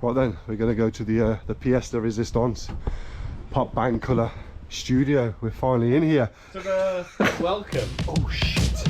Right then, we're going to go to the pièce de résistance, Popbangcolour studio. We're finally in here. So welcome. Oh shit.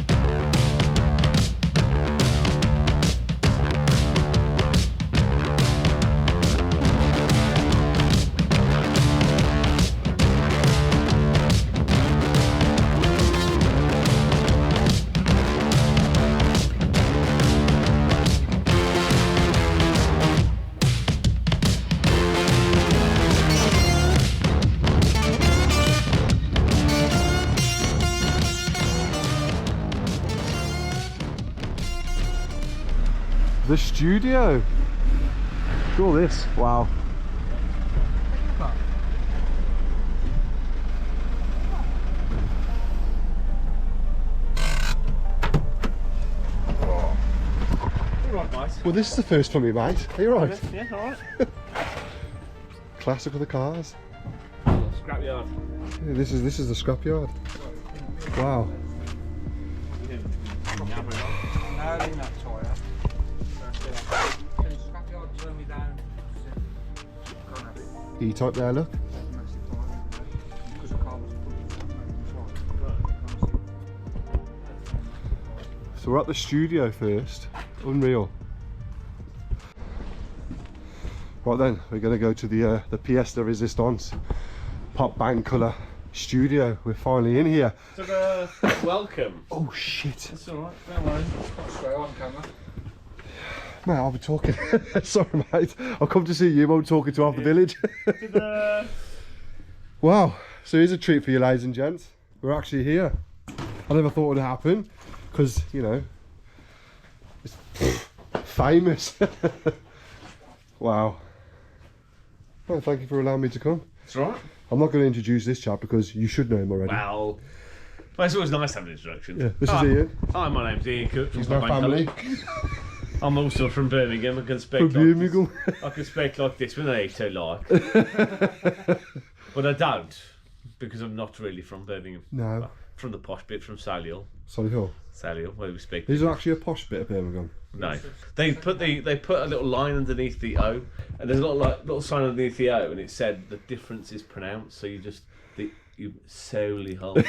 The studio. Look at all this. Wow. Alright, mate. Well, this is the first for me, mate. Are you right? Yeah, alright. Classic of the cars. Scrapyard. Yeah, this is the scrapyard. Wow. E-type there, look. So we're at the studio first. Unreal. Right then, we're going to go to the pièce de résistance, Popbangcolour studio. We're finally in here. So welcome. Oh shit. That's alright, don't worry. Not straight on camera. Mate, I'll be talking. Sorry, mate. I'll come to see you. I'm talking to half the village. Wow. So here's a treat for you, ladies and gents. We're actually here. I never thought it would happen because, you know, it's famous. Wow. Well, thank you for allowing me to come. That's alright. I'm not going to introduce this chap because you should know him already. Well, it's always nice to have an introduction. Yeah, this is Ian. Hi, my name's Ian Cook. He's my family. I'm also from Birmingham. I can speak From like Birmingham. this. I can speak like this when I so like. But I don't, because I'm not really from Birmingham. No. Well, from the posh bit, from Solihull. Solihull. Solihull, where we speak. This is actually a posh bit of Birmingham. No, they put a little line underneath the O, and there's a little sign underneath the O, and it said the difference is pronounced. So you Solihull.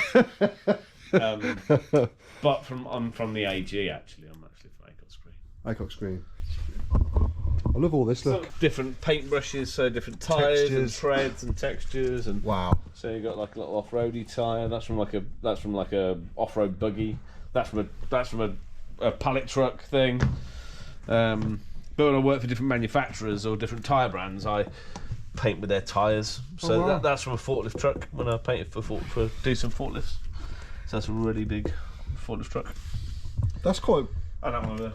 But I'm from the AG actually. I'm actually from Acox Green. I love all this, look. So different paintbrushes, so different tyres and treads and textures, and wow. so you got like a little off-roady tyre. That's from like a off-road buggy. That's from a pallet truck thing. But when I work for different manufacturers or different tyre brands, I paint with their tyres. So wow. that's from a forklift truck when I painted for decent forklifts. So that's a really big forklift truck. That's quite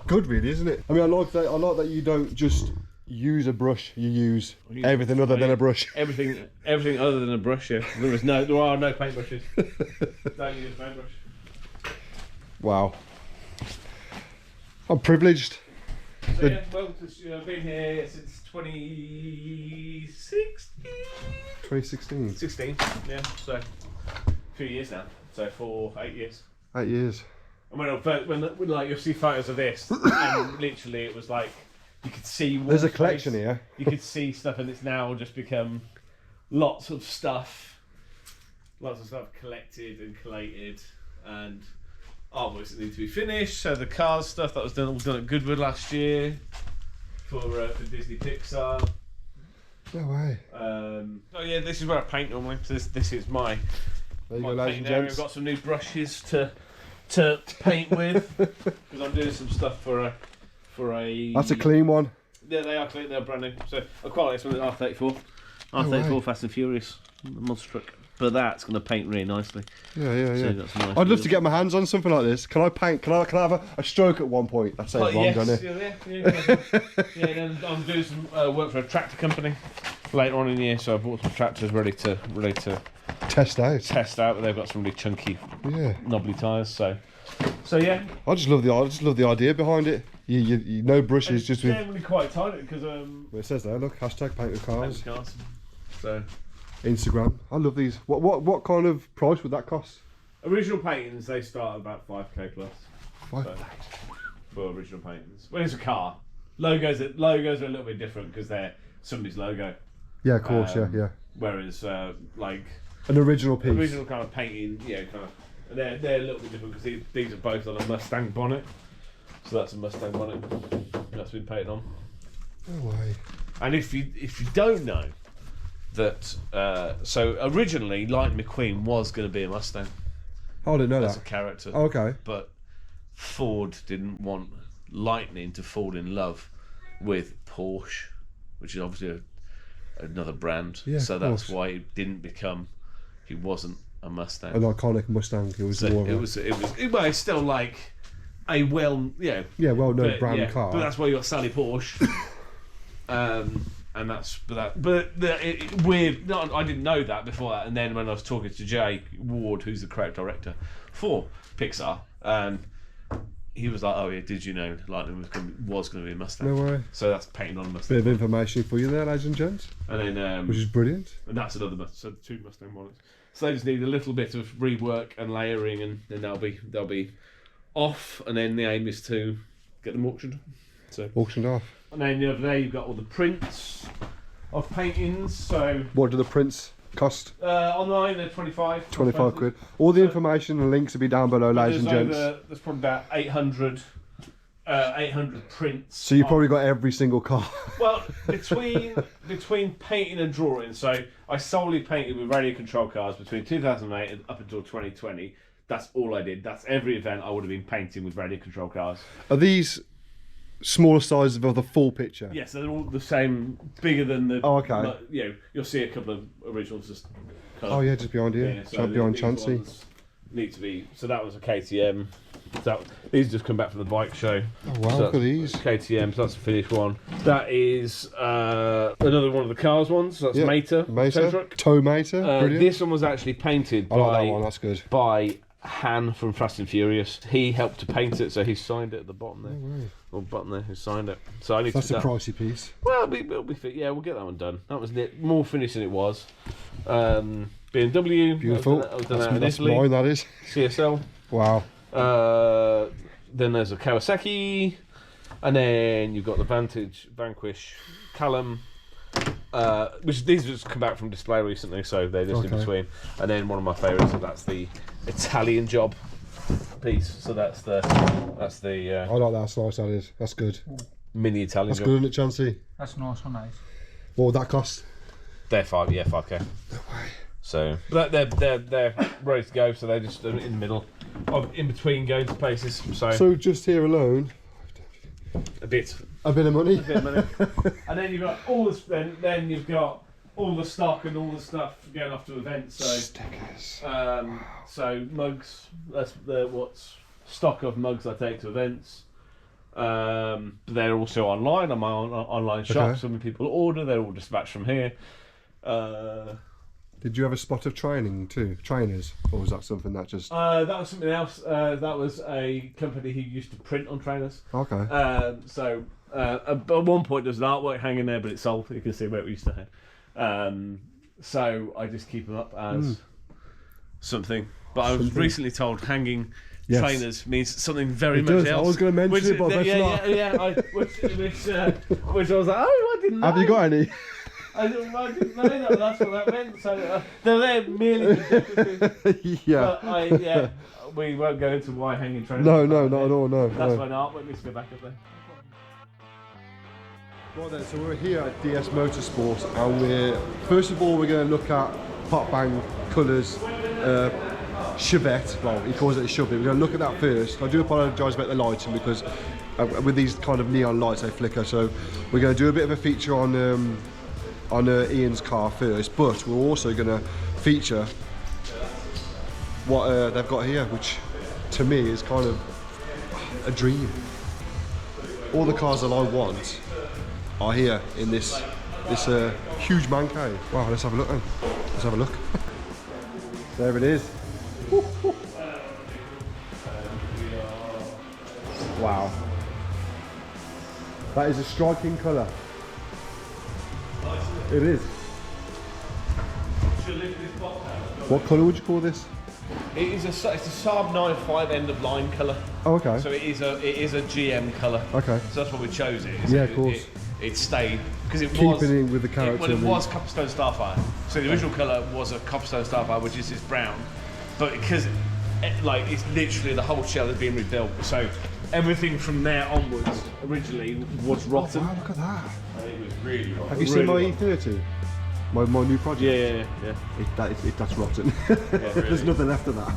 good, really, isn't it? I mean, I like that you don't just use a brush. You use everything other than a brush. Everything other than a brush. Yeah. There are no paintbrushes. Don't use paintbrush. Wow. I'm privileged. So yeah, well, I've been here since 2016. 2016. 16, yeah. So a few years now. So for 8 years. 8 years. And when like you'll see photos of this, and literally it was like you could see. There's a collection here. You could see stuff, and it's now just become lots of stuff collected and collated, and artworks that need to be finished. So the Cars stuff that was all done at Goodwood last year for Disney Pixar. No way. Oh yeah, this is where I paint normally. So this is my. There you go, ladies and gents. I've got some new brushes to paint with because I'm doing some stuff for a. That's a clean one. Yeah, they are clean. They're brand new. So I quite like this one. R34, R34 Fast and Furious monster truck. But that's going to paint really nicely. Yeah. So nice I'd love to get my hands on something like this. Can I paint? Can I have a stroke at one point? That sounds wrong, doesn't it? Yeah. Then I'm doing some work for a tractor company later on in the year. So I bought some tractors ready to test out. But they've got some really chunky, yeah, knobbly tyres. So yeah. I just love the idea behind it. You no brushes, just with. Generally quite tight because Well, it says there. Look, hashtag paint with cars. So. Instagram. I love these. What kind of price would that cost? Original paintings, they start at about 5k plus. 5 for original paintings. When it's a car. Logos are a little bit different because they're somebody's logo. Yeah, of course. Yeah. Whereas like An original piece. original kind of painting, kind of. They're a little bit different because these are both on a Mustang bonnet. So that's a Mustang bonnet that's been painted on. No way. And if you don't know that, so originally Lightning McQueen was going to be a Mustang. Oh, I didn't know That's that. a character. Oh, okay. But Ford didn't want Lightning to fall in love with Porsche, which is obviously another brand. Yeah, so of that's course. why he wasn't a Mustang. An iconic Mustang. It was more of Well, it's still like a well-known brand car. But that's why you got Sally Porsche. And that's weird. No, I didn't know that before that. And then when I was talking to Jay Ward, who's the creative director for Pixar, he was like, "Oh yeah, did you know Lightning was going to be a Mustang?" No way. So that's painted on a Mustang. Bit of information for you there, ladies and gents. And then which is brilliant. And that's another Mustang. So 2 Mustang bonnets. So they just need a little bit of rework and layering, and then they'll be off. And then the aim is to get them auctioned. So Auctioned off. and then over there you've got all the prints of paintings. So What do the prints cost? online they're 25. 25 quid. All the information and links will be down below, ladies and gents. There's probably about 800 prints. So you've probably got every single car. Well, between painting and drawing, so I solely painted with radio control cars between 2008 and up until 2020. That's all I did. That's every event I would have been painting with radio control cars. Are these smaller sizes of the full picture? Yes, they're all the same, bigger than the. Oh, okay. You'll see a couple of originals just. Kind Oh of, yeah, just behind you. yeah, Just behind these Chancy. ones need to be. So that was a KTM. These just come back from the bike show. Oh wow, So look at these. KTM, so that's the finished one. That is another one of the cars ones. So that's Yeah, Mater. Tow Mater. truck. Tow Mater. Brilliant. This one was actually painted I like that one, that's good. by Han from Fast and Furious. He helped to paint it, so he signed it at the bottom there. Right. Or button there, who signed it. So I need That's to a do that. pricey piece. Well, it'll be fit. Yeah, we'll get that one done. That was more finished than it was. BMW. Beautiful. I was done out in That's Italy. mine, that is. CSL. Wow. Then there's a Kawasaki, and then you've got the Vanquish, Callum, which these just come back from display recently, so they're just in between. And then one of my favourites, so that's the Italian Job piece. So that's the I like that. That's nice. That is. That's good. mini Italian That's Job. good, isn't it, Chancy? That's nice one, nice. What would that cost? They're 5k. So, but they're ready to go. So they're just in the middle, in between going to places. So just here alone, a bit of money. And then you've got all this. Then you've got all the stock and all the stuff going off to events. So Stickers. So mugs. That's what's stock of mugs I take to events. They're also online on my online shop. Okay. So when people order, they're all dispatched from here. Did you have a spot of training too? Trainers? Or was that something that just... That was something else. That was a company who used to print on trainers. Okay. At one point there's an artwork hanging there, but it's sold. You can see where it used to hang. So I just keep them up as something. But I was recently told hanging trainers means something very much else. I was going to mention it, but better not. Which I was like, oh, I didn't know. Have you got any? I didn't know that, but that's what that meant. So they're there merely for decorative. Yeah. But we won't go into why hanging trainers. No, not at all, no. That's no. why an artwork needs to go back up there. Right then, so we're here at DS Motorsport, and first of all we're going to look at Popbangcolour's Chevette. Well, he calls it a Chevette. We're going to look at that first. I do apologise about the lighting because with these kind of neon lights they flicker. So we're going to do a bit of a feature on Ian's car first, but we're also going to feature what they've got here, which to me is kind of a dream. All the cars that I want are here in this huge man cave. Wow, let's have a look then. Let's have a look. There it is. Wow. That is a striking colour. It is. What colour would you call this? It's a Saab 95 end of line colour. Oh, okay. So it is a GM colour. Okay. So that's why we chose it. Yeah, of course. It stayed because it Keeping was in with the character. Well, it was Copperstone Starfire. So the original colour was a Copperstone Starfire, which is this brown. But because it's literally the whole shell has been rebuilt. So everything from there onwards originally was rotten. Oh, wow, look at that. It was really rotten. Have you seen my E30? My new project? Yeah. That's rotten. Really. There's nothing left of that.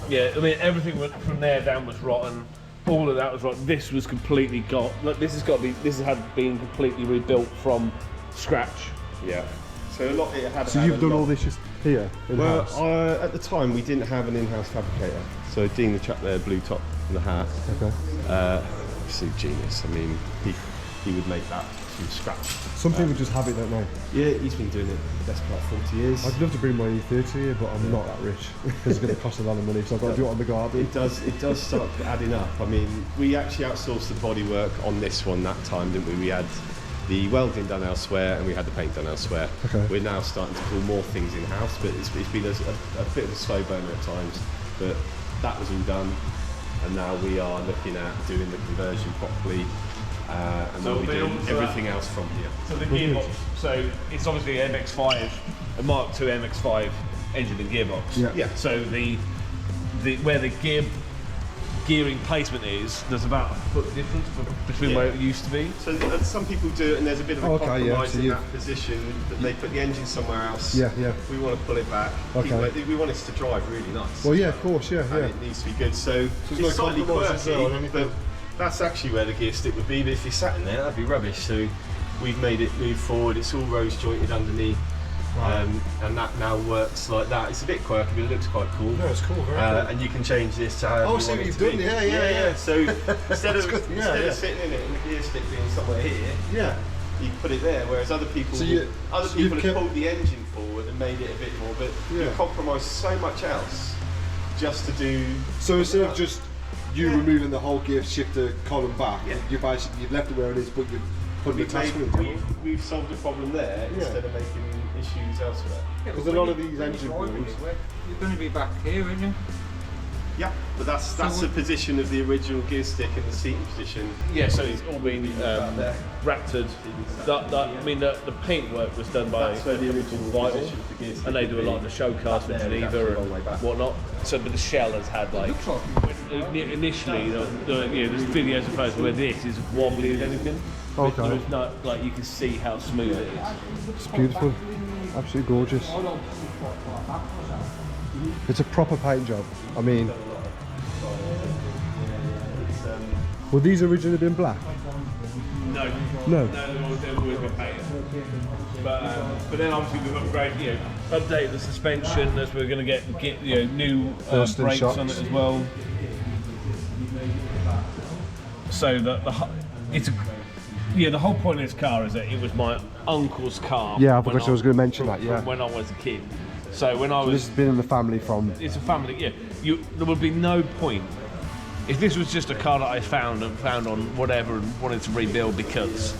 Yeah, I mean everything from there down was rotten. All of that was rotten. This was completely got. Look, this has been completely rebuilt from scratch. Yeah. So a lot. So you've done all this just here in-house? Well, at the time we didn't have an in-house fabricator. So Dean, the chap there, blue top and the hat. Okay. Obviously genius. I mean, he would make that from scratch. Some people just have it, don't they? Yeah, he's been doing it the best part of 40 years. I'd love to bring my E30 here, but I'm not that rich because it's going to cost a lot of money, so I've got to do it on the garden. It does start adding up. I mean, we actually outsourced the bodywork on this one that time, didn't we? We had the welding done elsewhere and we had the paint done elsewhere. Okay. We're now starting to pull more things in-house, but it's been a bit of a slow burner at times. But that was all done, and now we are looking at doing the conversion properly. And So we'll be we'll doing build everything else from here. So the gearbox. So it's obviously MX-5, a Mark II MX-5 engine and gearbox. Yeah. So the where the gearing placement is, there's about a foot difference between where it used to be. So some people do it, and there's a bit of a compromise in that position that they put the engine somewhere else. Yeah. We want to pull it back. Okay. We want it to drive really nice. Well, yeah, of course, yeah. And it needs to be good. So there's it's no slightly compromises there on quirky, anything. but that's actually where the gear stick would be. But if you sat in there, that'd be rubbish. So we've made it move forward. It's all rose jointed underneath. Right. And that now works like that. It's a bit quirky, but it looks quite cool. No, it's cool, very cool. And you can change this to however Oh, you see want what it you've to done, be. yeah. So instead of good, of sitting in it and the gear stick being somewhere here, Yeah. you put it there. Whereas other people, you've have pulled the engine forward and made it a bit more, but you compromise so much else just to do. So instead of just you removing the whole gear shifter column back, you've left it where it is, but you've put the attachment. We've solved the problem there instead of making issues elsewhere. Because a lot of these engine builds. You're going to be back here, aren't you? Yeah, but that's the position of the original gear stick and the seating position. Yeah, so it's all been raptored. I mean, the paint work was done by Vauxhall, and they do a lot of the show cars from Geneva and whatnot. So, but the shell has had initially, there's videos and photos where this is wobbly as anything. Okay. It's not you can see how smooth it is. It's beautiful. Absolutely gorgeous. It's a proper paint job. I mean, were these originally been black? No, they've always been painted. But then obviously we've upgraded, updated the suspension as we're going to get new brakes shocks on it as well. So the whole point of this car is that it was my uncle's car. Yeah, I forgot I was going to mention that. Yeah. From when I was a kid. So when I was. This has been in the family from. It's a family. Yeah. There would be no point if this was just a car that I found on whatever and wanted to rebuild because.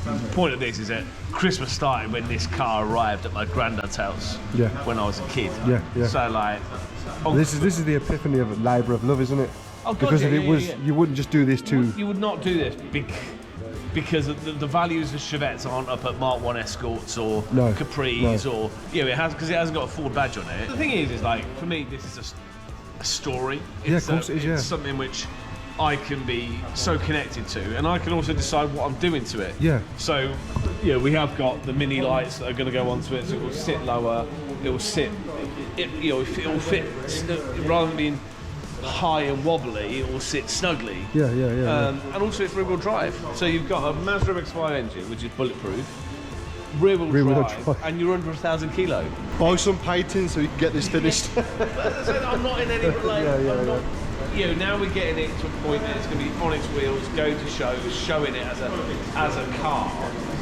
The point of this is that Christmas started when this car arrived at my granddad's house. Yeah. When I was a kid. Yeah. So This is the epiphany of a labour of love, isn't it? Oh, God, because if yeah, it was, you wouldn't just do this to. You would not do this because the values of Chevettes aren't up at Mark 1 Escorts or Capris or it hasn't got a Ford badge on it. The thing is like for me this is a story. Of course it is. It's something which I can be so connected to, and I can also decide what I'm doing to it. Yeah. So we have got the mini lights that are going to go onto it, so it will sit lower. It will sit. It will fit rather than being high and wobbly, it will sit snugly. Yeah. And also it's rear-wheel drive. So you've got a Mazda MX-5 engine, which is bulletproof, rear-wheel drive, and you're under 1,000 kilo. Buy some painting so you can get this finished. So I'm not in any now we're getting it to a point that it's going to be on its wheels, go to shows, showing it as a car.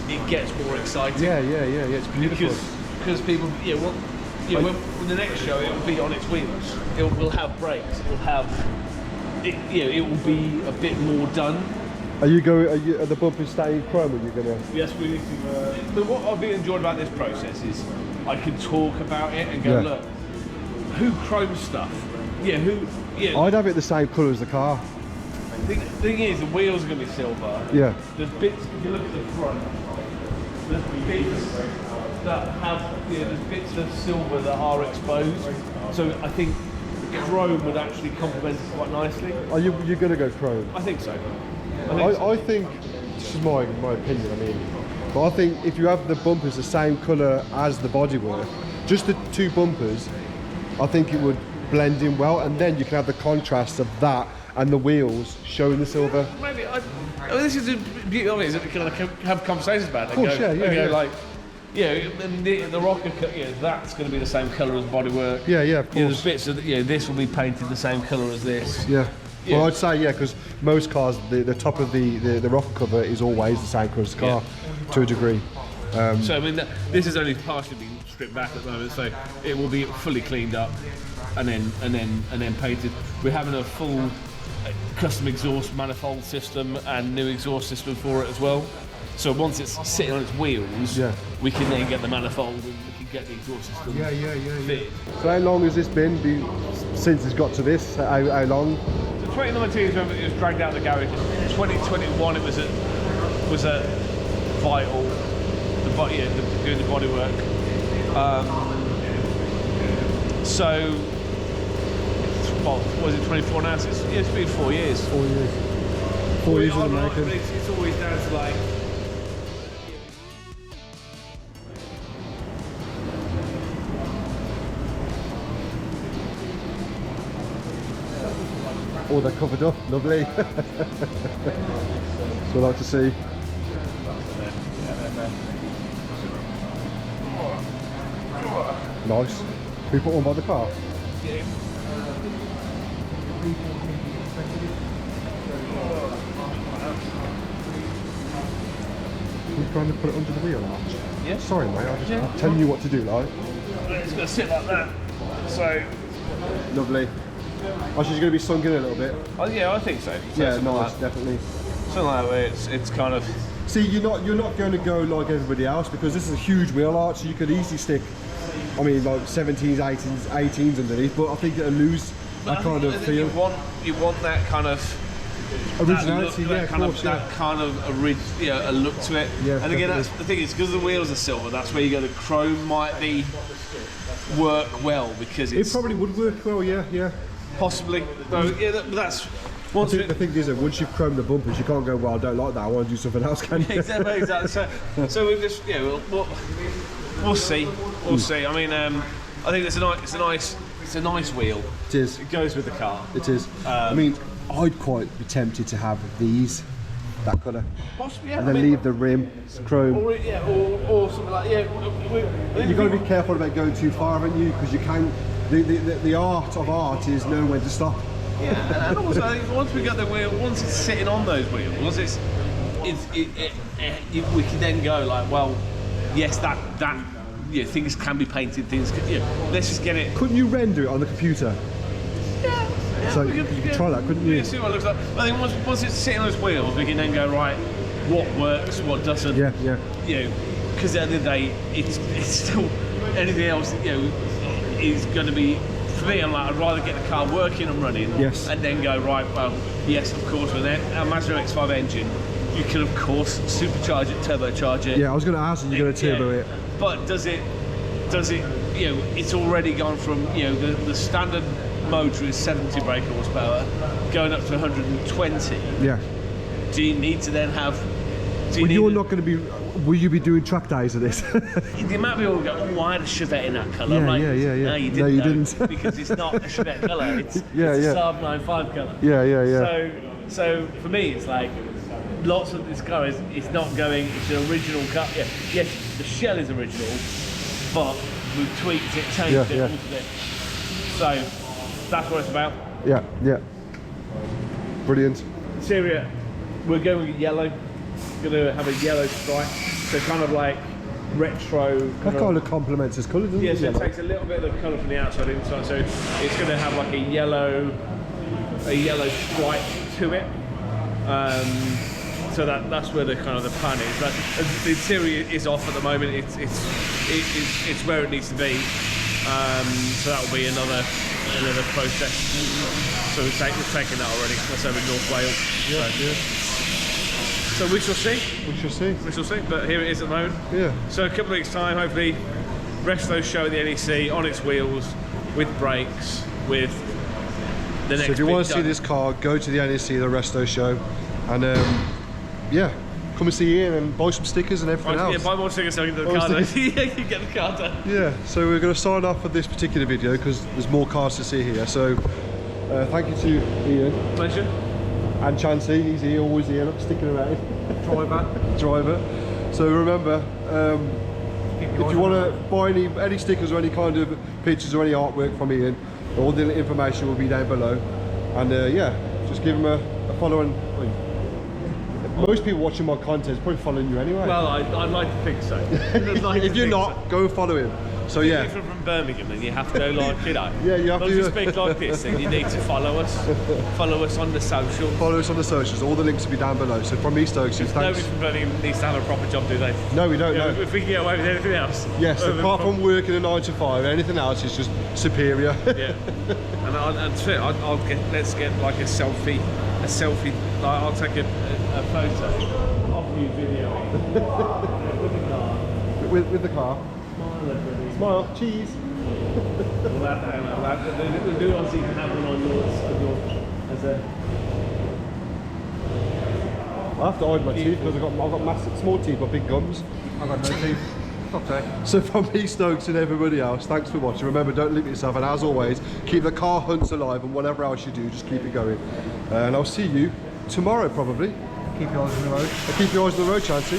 It gets more exciting. Yeah. It's beautiful. Because people, when the next show it will be on its wheels. It will have brakes. It will have, it will be a bit more done. Are the bumpers staying chrome? Are you gonna? Yes, we need to. But what I've been enjoying about this process is I can talk about it and go, look, who chromes stuff? Yeah, I'd have it the same colour as the car. The thing is, the wheels are going to be silver. Yeah. There's bits, if you look at the front, there's bits that have, there's bits of silver that are exposed. So I think chrome would actually complement it quite nicely. Are you're going to go chrome? I think so. I think, this is my opinion, I mean, but I think if you have the bumpers the same colour as the bodywork, just the two bumpers, I think it would blend in well, and then you can have the contrast of that and the wheels showing the silver. Maybe, this is the beauty of it, is that we can have conversations about it. Of course, and go, yeah. like, the rocker, that's going to be the same colour as bodywork. Yeah, of course. There's bits of, this will be painted the same colour as this. Yeah. Well, I'd say because most cars, the top of the rocker cover is always the same colour as the car, to a degree. So I mean, this has only partially been stripped back at the moment, so it will be fully cleaned up and then painted. We're having a full custom exhaust manifold system and new exhaust system for it as well. So once it's sitting on its wheels, we can then get the manifold and we can get the exhaust system fitted. So how long has this been since it's got to this? How long? So 2019 is when it was dragged out of the garage. 2021 it was at Vauxhall, doing the bodywork. So, well, was it 24 now? So it's been 4 years. 4 years. 4 years in the making. It's always down to like. Oh, they're covered up. Lovely. That's what I like to see. Nice. Can we put one by the car? Yeah. We're trying to put it under the wheel arch. Yeah. Sorry, mate. I'm telling you what to do, like. It's going to sit like that. So. Lovely. Oh, she's going to be sunk in a little bit. Oh yeah, I think so. Yeah, nice, definitely. Something like that. It's kind of. See, you're not going to go like everybody else because this is a huge wheel arch, so you could easily stick, I mean, like 17s, 18s underneath. But I think it'll lose that kind of feel. You want that kind of originality, that kind of a look to it. Yeah, and again, that's the thing is because the wheels are silver. That's where you go. The chrome might work well because it probably would work well. Yeah. Possibly. So, that's. The thing is that once you've chromed the bumpers, you can't go, well, I don't like that, I want to do something else, can you? Exactly. So we've just, we'll see. We'll see. I mean, I think it's a nice wheel. It is. It goes with the car. It is. I mean, I'd quite be tempted to have these, that colour. Possibly, yeah. And then leave the rim chrome. Or something like, You've got to be careful about going too far, haven't you? Because you can. The art of art is knowing when to stop. Yeah, and also I think once we get the wheel, once it's sitting on those wheels, we can then go like, well, yes, that things can be painted, things can, let's just get it. Couldn't you render it on the computer? Yeah. So you could try that, couldn't you? Yeah, see what it looks like. I think once it's sitting on those wheels, we can then go right, what works, what doesn't. Yeah. Because at the end of the day, it's still anything else. Is going to be. For me, I'd rather get the car working and running, and then go right. Well, yes, of course, with a Mazda X5 engine, you can of course supercharge it, turbocharge it. Yeah, I was going to ask you, you're going to turbo it. But does it? It's already gone from the standard motor is 70 brake horsepower, going up to 120. Yeah. Do you need to then have? You're not going to be. Will you be doing track days of this? The amount of people who go, oh, I had a Chevette in that colour. Yeah. No, you didn't. Because it's not a Chevette colour. It's a Saab 9.5 colour. Yeah. So for me, it's like lots of this car is not going. It's an original car. Yeah. Yes, the shell is original, but we've tweaked it, changed it, altered it. So that's what it's about. Yeah. Brilliant. Interior, we're going with yellow. Going to have a yellow stripe, so kind of like retro. That kind of complements his colour, doesn't it? Yeah, so it takes a little bit of the colour from the outside inside. So it's going to have like a yellow stripe to it. So that's where the kind of the plan is. But the interior is off at the moment. It's where it needs to be. So that will be another process. So we've taken that already. That's over in North Wales. Yeah. So we shall see. We shall see. We shall see. But here it is at the moment. Yeah. So a couple of weeks' time, hopefully, Resto show at the NEC on its wheels, with brakes, with the next. So if you big want to see gun. this car, go to the NEC, the Resto show, and yeah, come and see Ian and buy some stickers and everything else. Yeah, buy more tickets so you can get the Buy car more done. stickers. Yeah, you can get the car done. Yeah, so we're going to sign off for this particular video because there's more cars to see here. So thank you to Ian Pleasure. and Chancy. He's here, always here, sticking around. Driver. So remember, if you want to buy any stickers or any kind of pictures or any artwork from Ian, all the information will be down below. And yeah, just give him a follow. And most people watching my content is probably following you anyway. Well, I'd like to think so. If you're not, go follow him. So yeah. If you're from Birmingham, then you have to go like, you know. Yeah, you have to. to. Speak like this, then you need to follow us. Follow us on the socials. Follow us on the socials. All the links will be down below. So from IMSTOKZE, thanks. Nobody from Birmingham needs to have a proper job, do they? No, we don't. Yeah, No. if we can get away with anything else. Yes, apart from working a 9 to 5, anything else is just superior. Yeah. Let's get like a selfie. Like, I'll take a photo of you videoing with the car. with the car. Smile, everybody. Smile, cheese. Well, the new ones you can have one on yours as a. I have to hide my teeth because I've got massive, small teeth but big gums. I've got no teeth. So from me, Stokes, and everybody else, thanks for watching. Remember, don't limit yourself, and as always, keep the car hunts alive, and whatever else you do, just keep it going. And I'll see you tomorrow, probably. Keep your eyes on the road. Keep your eyes on the road, Chancy.